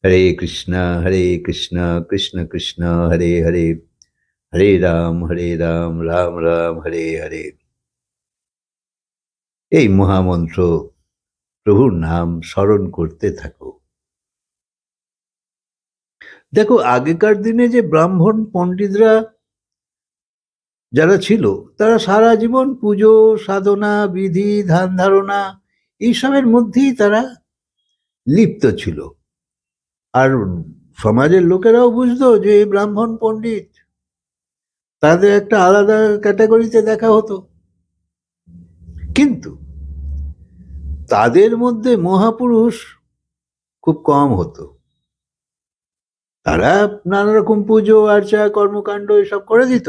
হরে কৃষ্ণ কৃষ্ণ কৃষ্ণ হরে হরে, হরে রাম রাম রাম হরে হরে। এই মহামন্ত্র প্রভুর নাম স্মরণ করতে থাকো। দেখো, আগেকার দিনে যে ব্রাহ্মণ পণ্ডিতরা যারা ছিল, তারা সারা জীবন পুজো সাধনা বিধি ধ্যান ধারণা এইসবের মধ্যেই তারা লিপ্ত ছিল। আর সমাজের লোকেরাও বুঝতো যে এই ব্রাহ্মণ পণ্ডিত, তাদের একটা আলাদা ক্যাটাগরিতে দেখা হতো। কিন্তু তাদের মধ্যে মহাপুরুষ খুব কম হতো। তারা নানা রকম পুজো আর্চা কর্মকাণ্ড এসব করে দিত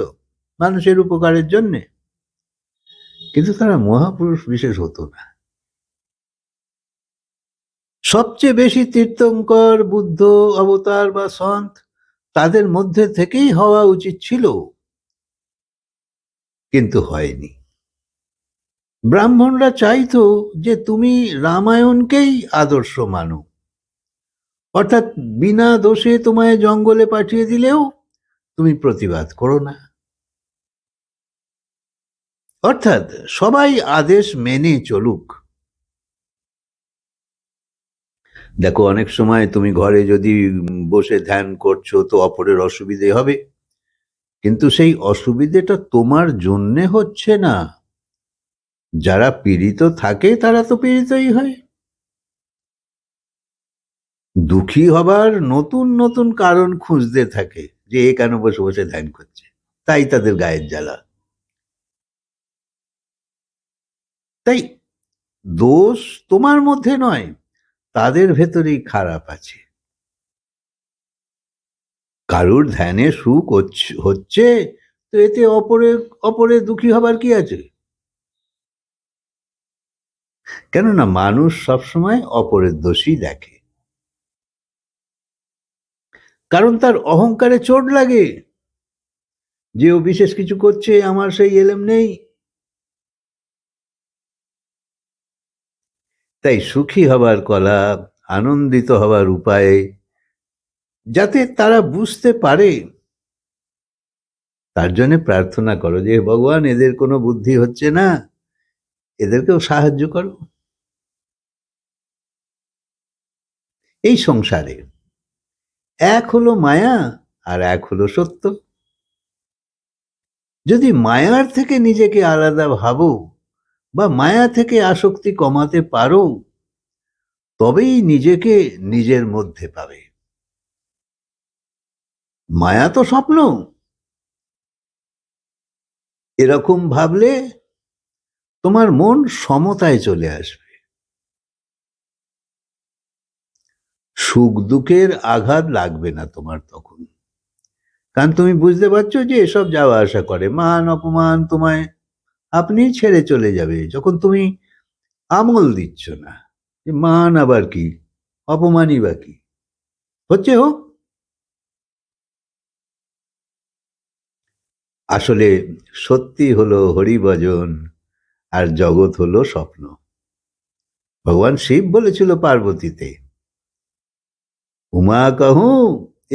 মানুষের উপকারের জন্যে, কিন্তু তারা মহাপুরুষ বিশেষ হতো না। সবচেয়ে বেশি তীর্থঙ্কর বুদ্ধ অবতার বা সন্ত তাদের মধ্যে থেকেই হওয়া উচিত ছিল, কিন্তু হয়নি। ব্রাহ্মণরা চাইতো যে তুমি রামায়ণকেই আদর্শ মানো, অর্থাৎ বিনা দোষে তোমায় জঙ্গলে পাঠিয়ে দিলেও তুমি প্রতিবাদ করো না। অর্থাৎ সবাই আদেশ মেনে চলুক। দেখো, অনেক সময় তুমি ঘরে যদি বসে ধ্যান করছো তো অপরের অসুবিধে হবে, কিন্তু সেই অসুবিধেটা তোমার জন্যে হচ্ছে না। যারা পীড়িত থাকে তারা তো পীড়িতই হয়। দুঃখী হবার নতুন নতুন কারণ খুঁজতে থাকে যে এ কেন বসে বসে ধ্যান করছে, তাই তাদের গায়ের জ্বালা। তাই দোষ তোমার মধ্যে নয়, তাদের ভেতরেই খারাপ আছে। কারুর ধ্যানে সুখ হচ্ছে তো এতে অপরে দুঃখী হবার কি আছে? কেননা মানুষ সবসময় অপরের দোষই দেখে, কারণ তার অহংকারে চোট লাগে যে ও বিশেষ কিছু করছে, আমার সেই এলেম নেই। তাই সুখী হবার কলা, আনন্দিত হবার উপায় যাতে তারা বুঝতে পারে, তার জন্য প্রার্থনা করো যে ভগবান, এদের কোনো বুদ্ধি হচ্ছে না, এদেরকেও সাহায্য করো। এই সংসারে এক হলো মায়া আর এক হলো সত্য। যদি মায়ার থেকে নিজেকে আলাদা ভাবো বা মায়া থেকে আসক্তি কমাতে পারো, তবেই নিজেকে নিজের মধ্যে পাবে। মায়া তো স্বপ্ন, এরকম ভাবলে তোমার মন সমতায় চলে আসবে। সুখ দুঃখের আঘাত লাগবে না তোমার তখন, কারণ তুমি বুঝতে পারছো যে এসব যাওয়া আসা করে, মান অপমান তোমায় আপনি ছেড়ে চলে যাবে যখন তুমি আমল দিচ্ছ না। মান আবার কি, অপমানই বা কি, হচ্ছে হোক। আসলে সত্যি হলো হরিভজন আর জগৎ হলো স্বপ্ন। ভগবান শিব বলেছিল পার্বতীতে, উমা कहूं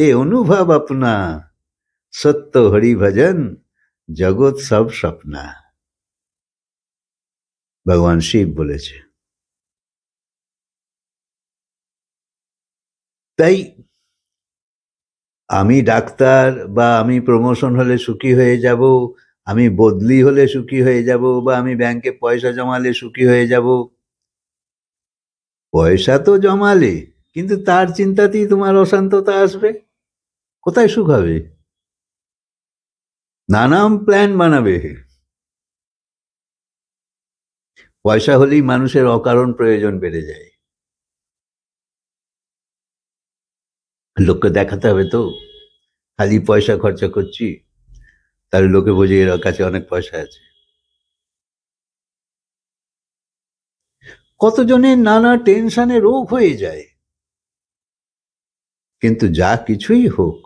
এ অনুভব আপনা, সত্য হরিভজন জগৎ সব স্বপ্না। ভগবান শিব বলেছে। তাই আমি ডাক্তার বা আমি প্রমোশন হলে সুখী হয়ে যাব, আমি বদলি হলে সুখী হয়ে যাব, বা আমি ব্যাংকে পয়সা জমালে সুখী হয়ে যাব, পয়সা তো জমালে কিন্তু তার চিন্তাতেই তোমার অশান্ততা আসবে, কোথায় সুখ হবে? নানান প্ল্যান বানাবে। পয়সা হলেই মানুষের অকারণ প্রয়োজন বেড়ে যায়। লোককে দেখাতে হবে তো খালি পয়সা খরচা করছি, তাহলে লোকে বোঝে এর কাছে অনেক পয়সা আছে। কতজনের নানা টেনশনে রোগ হয়ে যায়, কিন্তু যা কিছুই হোক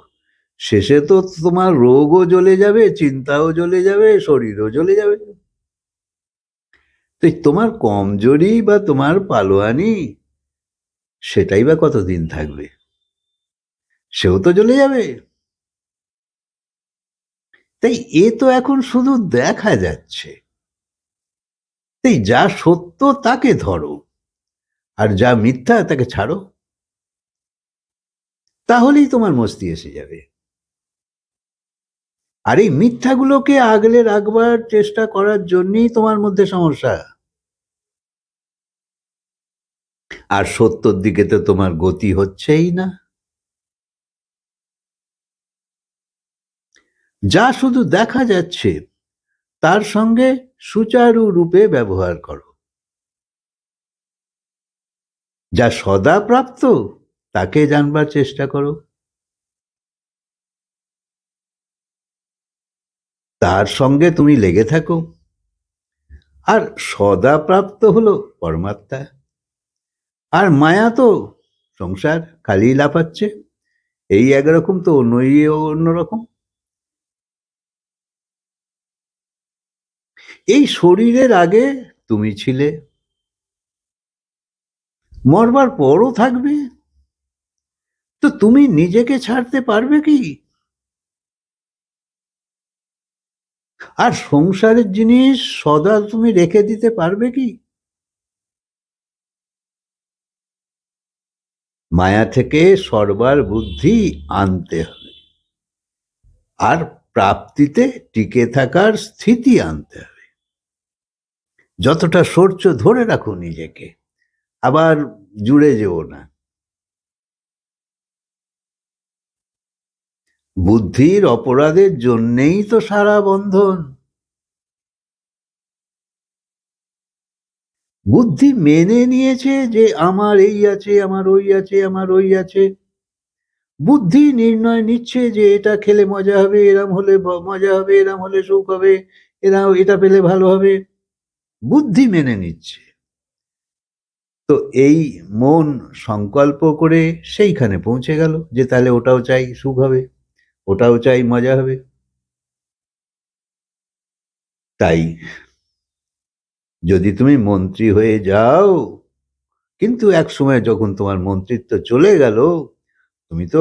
শেষে তো তোমার রোগও জ্বলে যাবে, চিন্তাও জ্বলে যাবে, শরীরও জ্বলে যাবে। তো তোমার কমজোরি বা তোমার পালোয়ানি সেটাই বা কতদিন থাকবে? সেও তো চলে যাবে। তাই এ তো এখন শুধু দেখা যাচ্ছে। তাই যা সত্য তাকে ধরো, আর যা মিথ্যা তাকে ছাড়ো, তাহলেই তোমার মস্তি এসে যাবে। আর এই মিথ্যাগুলোকে আগলে রাখবার চেষ্টা করার জন্যই তোমার মধ্যে সমস্যা। আর সত্যর দিকে তো তোমার গতি হচ্ছেই না। যা শুধু দেখা যাচ্ছে তার সঙ্গে সুচারু রূপে ব্যবহার করো। যা সদা প্রাপ্ত তাকে জানবার চেষ্টা করো। তার সঙ্গে তুমি লেগে থাকো। আর সদা প্রাপ্ত হলো পরমাত্মা। আর মায়া তো সংসার, খালি লাফাচ্ছে। এই একরকম তো অন্যরকম। এই শরীরের আগে তুমি ছিলে, মরবার পরও থাকবে। তো তুমি নিজেকে ছাড়তে পারবে কি? আর সংসারের জিনিস সদা তুমি রেখে দিতে পারবে কি? মায়া থেকে সরবার বুদ্ধি আনতে হবে, আর প্রাপ্তিতে টিকে থাকার স্থিতি আনতে হবে। যতটা সহ্য ধরে রাখো নিজেকে, আবার জুড়ে যেও না। বুদ্ধির অপরাধের জন্যেই তো সারা বন্ধন। বুদ্ধি মেনে নিয়েছে যে আমার এই আছে, আমার ওই আছে, আমার ওই আছে। বুদ্ধি নির্ণয় নিচ্ছে যে এটা খেলে মজা হবে, এরম হলে মজা হবে, এরম হলে সুখ হবে, এটা পেলে ভালো হবে। বুদ্ধি মেনে নিচ্ছে। তো এই মন সংকল্প করে সেইখানে পৌঁছে গেল যে তাহলে ওটাও চাই, সুখ হবে, ওটাও চাই, মজা হবে। তাই যদি তুমি মন্ত্রী হয়ে যাও, কিন্তু এক সময় যখন তোমার মন্ত্রিত্ব চলে গেল, তুমি তো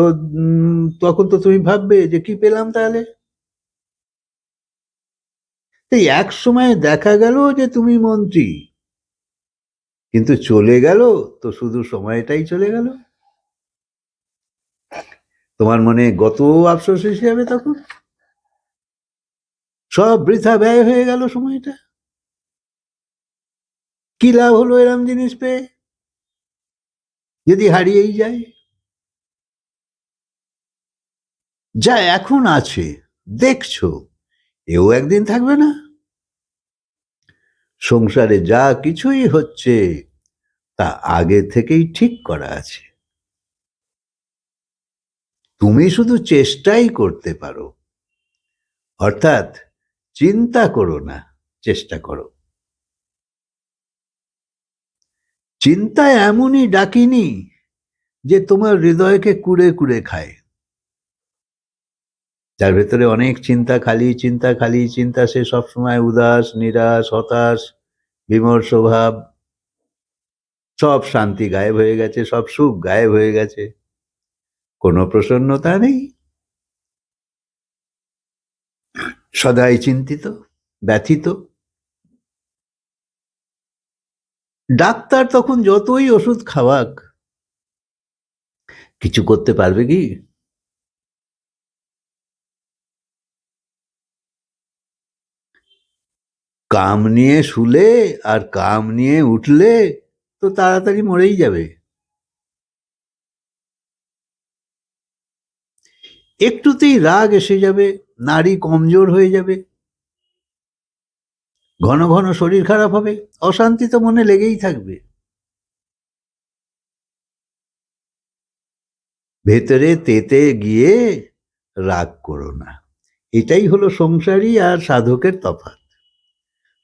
তখন তো তুমি ভাববে যে কি পেলাম তাহলে। এই এক সময় দেখা গেল যে তুমি মন্ত্রী, কিন্তু চলে গেল তো শুধু সময়টাই চলে গেল। তোমার মনে কত আফসোস এসে যাবে তখন। সব বৃথা ব্যয় হয়ে গেল সময়টা। কি লাভ হলো এরম জিনিস পেয়ে, যদি হারিয়েই যায়। যা এখন আছে দেখছো, এও একদিন থাকবে না। সংসারে যা কিছুই হচ্ছে তা আগে থেকেই ঠিক করা আছে। তুমি শুধু চেষ্টাই করতে পারো। অর্থাৎ চিন্তা করো না, চেষ্টা করো। চিন্তা এমনই ডাকিনি যে তোমার হৃদয়কে কুড়ে কুড়ে খায়। যার ভেতরে অনেক চিন্তা, খালি চিন্তা, খালি চিন্তা, সে সবসময় উদাস, নিরাশ, হতাশ, বিমর্ষ ভাব। সব শান্তি গায়েব হয়ে গেছে, সব সুখ গায়েব হয়ে গেছে, কোনো প্রসন্নতা নেই। সদাই চিন্তিত, ব্যথিত। ডাক্তার তখন যতই ওষুধ খাওয়াক, কিছু করতে পারবে কি? কাম নিয়ে শুলে আর কাম নিয়ে উঠলে তো তাড়াতাড়ি মরেই যাবে। একটুতেই রাগ এসে যাবে, নারী কমজোর হয়ে যাবে, ঘন ঘন শরীর খারাপ হবে, অশান্তি তো মনে লেগেই থাকবে। ভেতরে তেতে গিয়ে রাগ করো না। এটাই হলো সংসারী আর সাধকের তফাৎ।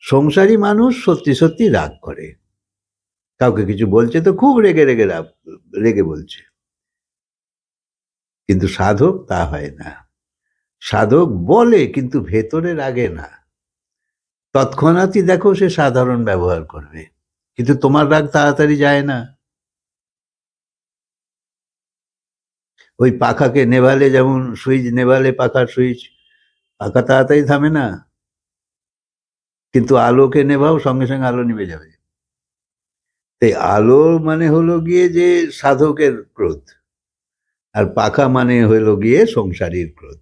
সংসারী মানুষ সত্যি সত্যি রাগ করে, কাউকে কিছু বলছে তো খুব রেগে রেগে রেগে বলছে। কিন্তু সাধক তা হয় না। সাধক বলে কিন্তু ভেতরে রাগে না। তৎক্ষণাৎই দেখো সে সাধারণ ব্যবহার করবে, কিন্তু তোমার রাগ তাড়াতাড়ি যায় না। ওই পাখাকে নেভালে যেমন সুইচ নেভালে পাখার সুইচ, পাখা তাড়াতাড়ি থামে না, কিন্তু আলোকে নেভাও সঙ্গে সঙ্গে আলো নিভে যাবে। তাই আলো মানে হলো গিয়ে যে সাধকের ক্রোধ, আর পাখা মানে হলো গিয়ে সংসারীর ক্রোধ।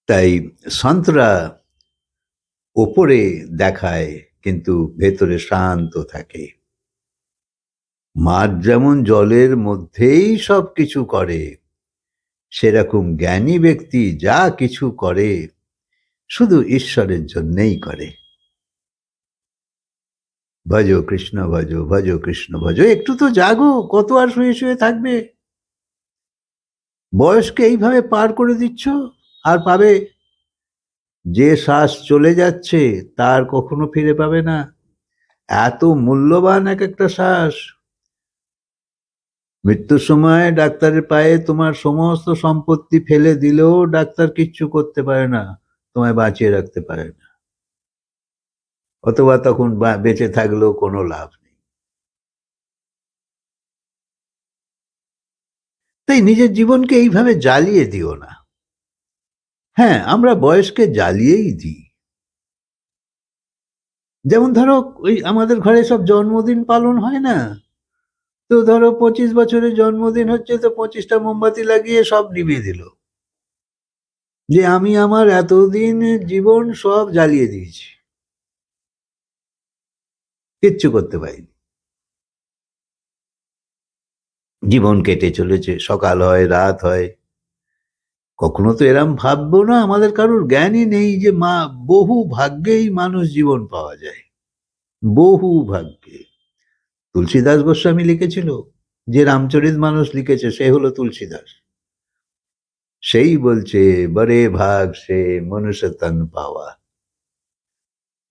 তাই সন্তরা ওপরে দেখায় কিন্তু ভেতরে শান্ত থাকে। মাছ যেমন জলের মধ্যেই সব কিছু করে, সেরকম জ্ঞানী ব্যক্তি যা কিছু করে শুধু ঈশ্বরের জন্যেই করে। ভজ কৃষ্ণ ভজ, ভজ কৃষ্ণ ভজ। একটু তো জাগো, কত আর শুয়ে শুয়ে থাকবে? বয়সকে এইভাবে পার করে দিচ্ছ, আর পাবে? যে শ্বাস চলে যাচ্ছে তার কখনো ফিরে পাবে না। এত মূল্যবান এক একটা শ্বাস। মৃত্যুর সময় ডাক্তারের পায়ে তোমার সমস্ত সম্পত্তি ফেলে দিলেও ডাক্তার কিচ্ছু করতে পারে না, তোমায় বাঁচিয়ে রাখতে পারে না, অথবা তখন বেঁচে থাকলেও কোনো লাভ নেই। তাই নিজের জীবনকে এইভাবে জ্বালিয়ে দিও না। হ্যাঁ, আমরা বয়সকে জ্বালিয়েই দিই। যেমন ধরো ওই আমাদের ঘরে সব জন্মদিন পালন হয় না, তো ধরো 25 বছরের জন্মদিন হচ্ছে, তো 25টা মোমবাতি লাগিয়ে সব নিভিয়ে দিল, যে আমি আমার এতদিন জীবন সব জ্বালিয়ে দিয়েছি, কিচ্ছু করতে পারিনি। জীবন কেটে চলেছে, সকাল হয় রাত হয়, কখনো তো এরম ভাববো না, আমাদের কারোর জ্ঞানই নেই যে বহু ভাগ্যেই মানুষ জীবন পাওয়া যায়, বহু ভাগ্যে। তুলসীদাস গোস্বামী লিখেছিল, যে রামচরিত মানুষ লিখেছে সে হলো তুলসীদাস। সেই বলছে, বড়ে ভাগ সে মনুষ্য তন পাওয়া।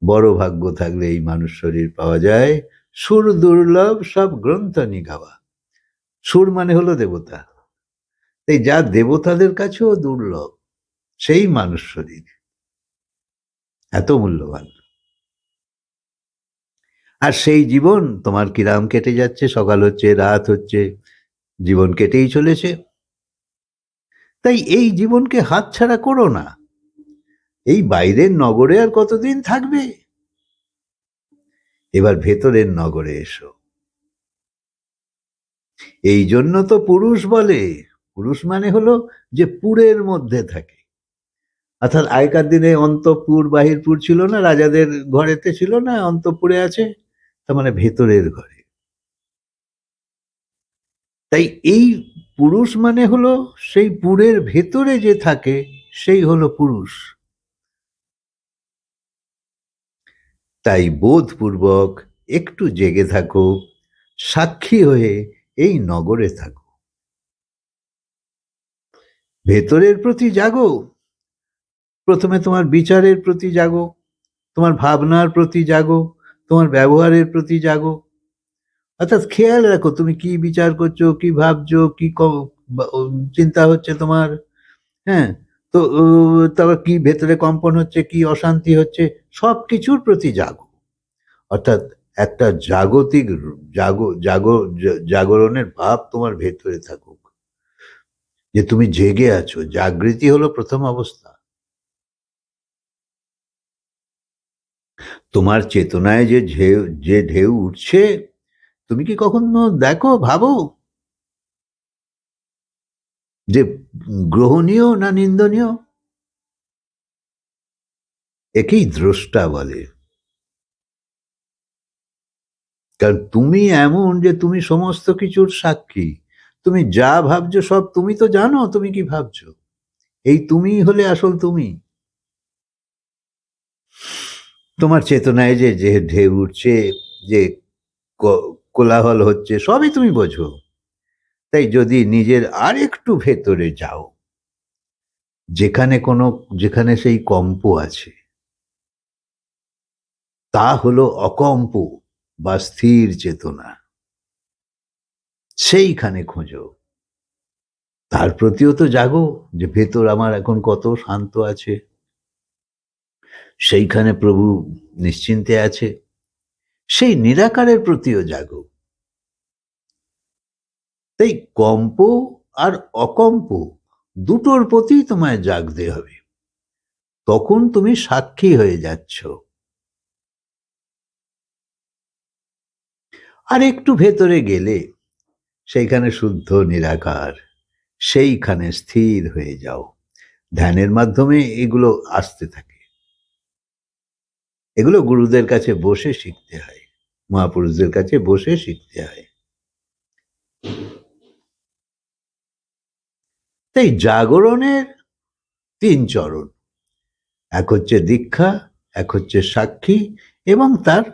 বড় ভাগ্য থাকলে এই মানুষ শরীর পাওয়া যায়। সুর দুর্লভ সব গ্রন্থ নিগাওয়া। সুর মানে হলো দেবতা, তাই যা দেবতাদের কাছেও দুর্লভ সেই মানুষ শরীর, এত মূল্যবান। আর সেই জীবন তোমার কিরাম কেটে যাচ্ছে, সকাল হচ্ছে রাত হচ্ছে, জীবন কেটেই চলেছে। তাই এই জীবনকে হাতছাড়া করো না। এই বাইরের নগরে আর কতদিন থাকবে? এবার ভেতরের নগরে এসো। এই জন্য তো পুরুষ বলে, পুরুষ মানে হলো যে পুরের মধ্যে থাকে। অর্থাৎ আগেকার দিনে অন্তঃপুর বাহিরপুর ছিল না, রাজাদের ঘরেতে ছিল না, অন্তঃপুরে আছে, তার মানে ভেতরের ঘরে। তাই এই পুরুষ মানে হলো সেই পুরের ভেতরে যে থাকে, সেই হলো পুরুষ। তাই বোধপূর্বক একটু জেগে থাকো, সাক্ষী হয়ে এই নগরে থাকো। ভেতরের প্রতি জাগো, প্রথমে তোমার বিচারের প্রতি জাগো, তোমার ভাবনার প্রতি জাগো, তোমার ব্যবহারের প্রতি জাগো। অর্থাৎ খেয়াল রাখো তুমি কি বিচার করছো, কি ভাবছো, কি চিন্তা হচ্ছে তোমার। হ্যাঁ, তো তারপর কি ভেতরে কম্পন হচ্ছে, কি অশান্তি হচ্ছে, সব কিছুর প্রতি জাগো। অর্থাৎ একটা জাগতিক জাগরণের ভাব তোমার ভেতরে থাকুক, যে তুমি জেগে আছো। জাগৃতি হলো প্রথম অবস্থা। তোমার চেতনায় যে ঢেউ উঠছে, তুমি কি কখনো দেখো, ভাবো যে গ্রহণীয় না নিন্দনীয়? একেই দ্রষ্টা বলে। কারণ তুমি এমন যে তুমি সমস্ত কিছুর সাক্ষী। তুমি যা ভাবছো সব তুমি তো জানো তুমি কি ভাবছো। এই তুমি হলে আসল তুমি। তোমার চেতনায় যে যে ঢেউ উঠছে, যে কোলাহল হচ্ছে, সবই তুমি বোঝো। তাই যদি নিজের আর একটু ভেতরে যাও, যেখানে সেই কম্প আছে, তা হলো অকম্প বা স্থির চেতনা। সেইখানে খোঁজো, তার প্রতিও তো জাগো, যে ভেতর আমার এখন কত শান্ত আছে, সেইখানে প্রভু নিশ্চিন্তে আছে। সেই নিরাকারের প্রতিও জাগো। তাই কম্প আর অকম্প দুটোর প্রতি তোমায় জাগতে হবে। তখন তুমি সাক্ষী হয়ে যাচ্ছ। আর একটু ভেতরে গেলে সেইখানে শুদ্ধ নিরাকার, সেইখানে স্থির হয়ে যাও। ধ্যানের মাধ্যমে এগুলো আসতে থাকে। এগুলো গুরুদের কাছে বসে শিখতে হয়, মহাপুরুষদের কাছে বসে শিখতে হয়। তাই জাগরণের 3 চরণ, এক হচ্ছে দীক্ষা, এক হচ্ছে সাক্ষী, এবং তার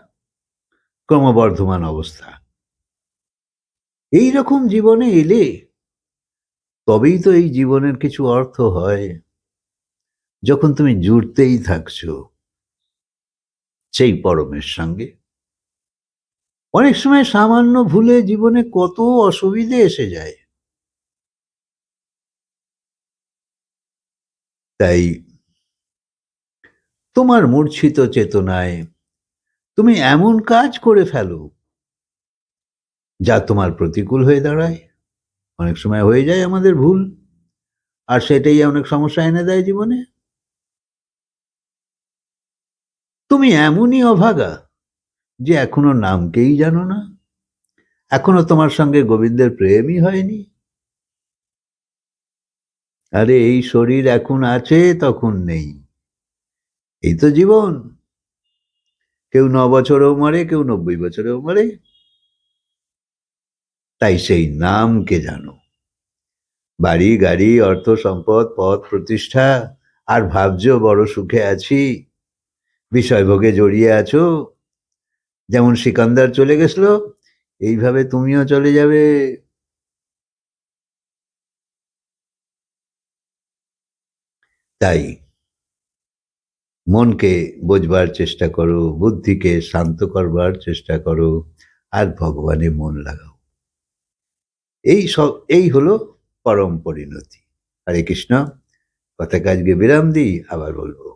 ক্রমবর্ধমান অবস্থা। এই রকম জীবনে এলে তবেই তো এই জীবনের কিছু অর্থ হয়। যখন তুমি জুড়তেই থাকছো সেই পরমের সঙ্গে। অনেক সময় সামান্য ভুলে জীবনে কত অসুবিধে এসে যায়। তাই তোমার মূর্ছিত চেতনায় তুমি এমন কাজ করে ফেলো যা তোমার প্রতিকূল হয়ে দাঁড়ায়। অনেক সময় হয়ে যায় আমাদের ভুল, আর সেটাই অনেক সমস্যা এনে দেয় জীবনে। তুমি এমনই অভাগা যে এখনো নামকেই জানো না, এখনো তোমার সঙ্গে গোবিন্দের প্রেমই হয়নি। আরে এই শরীর এখন আছে, তখন নেই, এই তো জীবন। কেউ 9 বছরেও মরে, কেউ 90 বছরেও মরে। তাই সেই নামকে জানো। বাড়ি গাড়ি অর্থ সম্পদ পদ প্রতিষ্ঠা আর ভাবছো বড় সুখে আছি, বিষয়ভোগে জড়িয়ে আছো। যেমন সিকান্দার চলে গেছিল, এইভাবে তুমিও চলে যাবে। তাই মনকে বোঝবার চেষ্টা করো, বুদ্ধিকে শান্ত করবার চেষ্টা করো, আর ভগবানে মন লাগাও। এই হলো পরম পরিণতি। হরে কৃষ্ণ। কথাকে আজকে বিরাম দিই, আবার বলবো।